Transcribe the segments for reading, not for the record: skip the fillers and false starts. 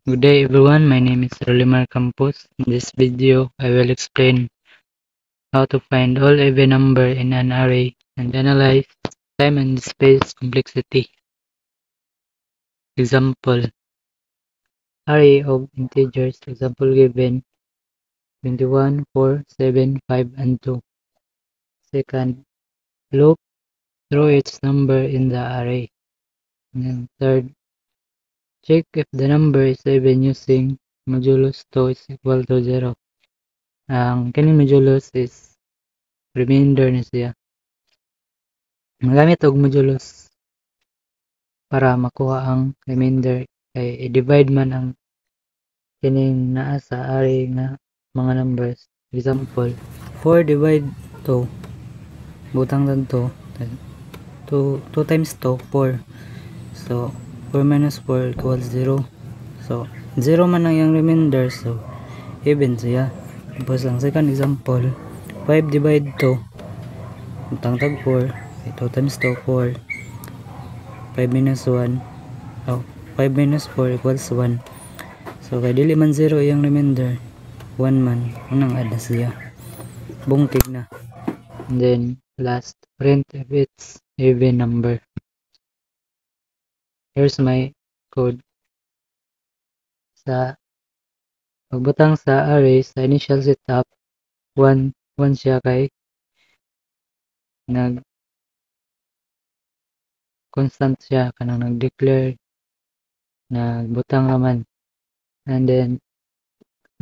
Good day everyone, my name is Rolimar Campos. In this video, I will explain how to find all even number in an array and analyze time and space complexity. Example: array of integers. Example given: 21, 4, 7, 5, and 2. Second, look through each number in the array. And then third, check if the number is even using modulus 2 is equal to 0. Ang kining modulus is remainder na siya. Magamit og modulus para makuha ang remainder kay i-divide man ang kining naa sa array nga mga numbers. Example, 4 divide 2. Butang lang 2 times 2, 4. So 4 minus 4 equals 0. So 0 man ang yung remainder, so even siya. Tapos ang second example, 5 divide 2. Butang tag 4. 2 times 2, 4. 5 minus 1. 5 minus 4 equals 1. So kay dili man 0 yung remainder, 1 man unang add na siya. Bungtig na. And then last, print if it's even number. Here's my code. Sa pagbutang sa array sa initial setup, 1 siya kay nag constant siya kanang nag-declare nagbutang naman. And then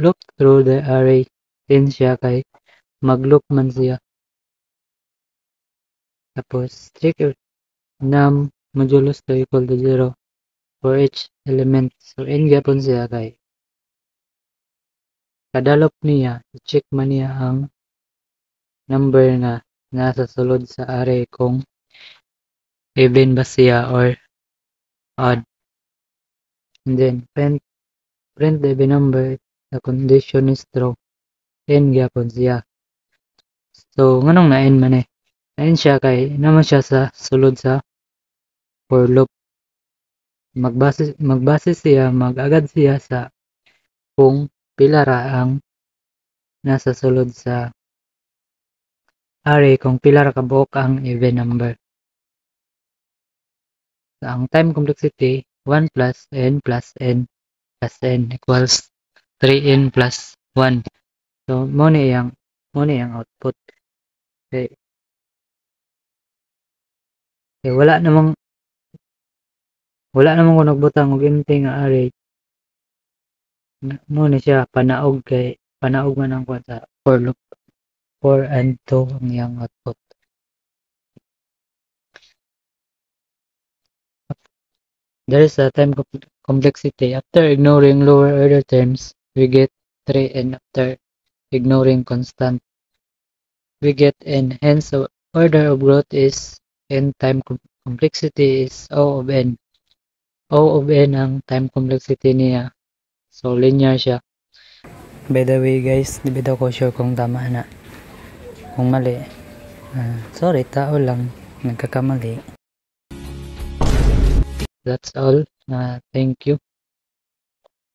look through the array, 10 siya kay mag-loop man siya. Tapos check if num modulus 2 equal to 0 for each element. So n gyapon siya kay kada loop niya i-check man niya ang number nga nasa sulod sa array kung even ba siya or odd. And then print the even number. The condition is true, n gyapon siya. So nganong na n man na n siya kay naman siya sa sulod sa for loop. Magbase siya, mag-agad siya sa kung pila ra ang nasa sulod sa array, kung pila ra kabuok ang even number. So, ang time complexity 1 plus n plus n plus n equals 3n plus 1. So mo ni ang output. Okay. Wala namang kung nagbutang og empty nga array. Mo ni siya panaog man ang kwan sa for loop. 4 and 2 ang iyang output. There is a time complexity. After ignoring lower order terms, we get 3, and after ignoring constant, we get n. Hence, order of growth is n, time complexity is O of n. O of n ang time complexity niya. So, linear siya. By the way guys, di ba ko sure kung tama na. Kung mali, sorry, tao lang, nagkakamali. That's all. Thank you.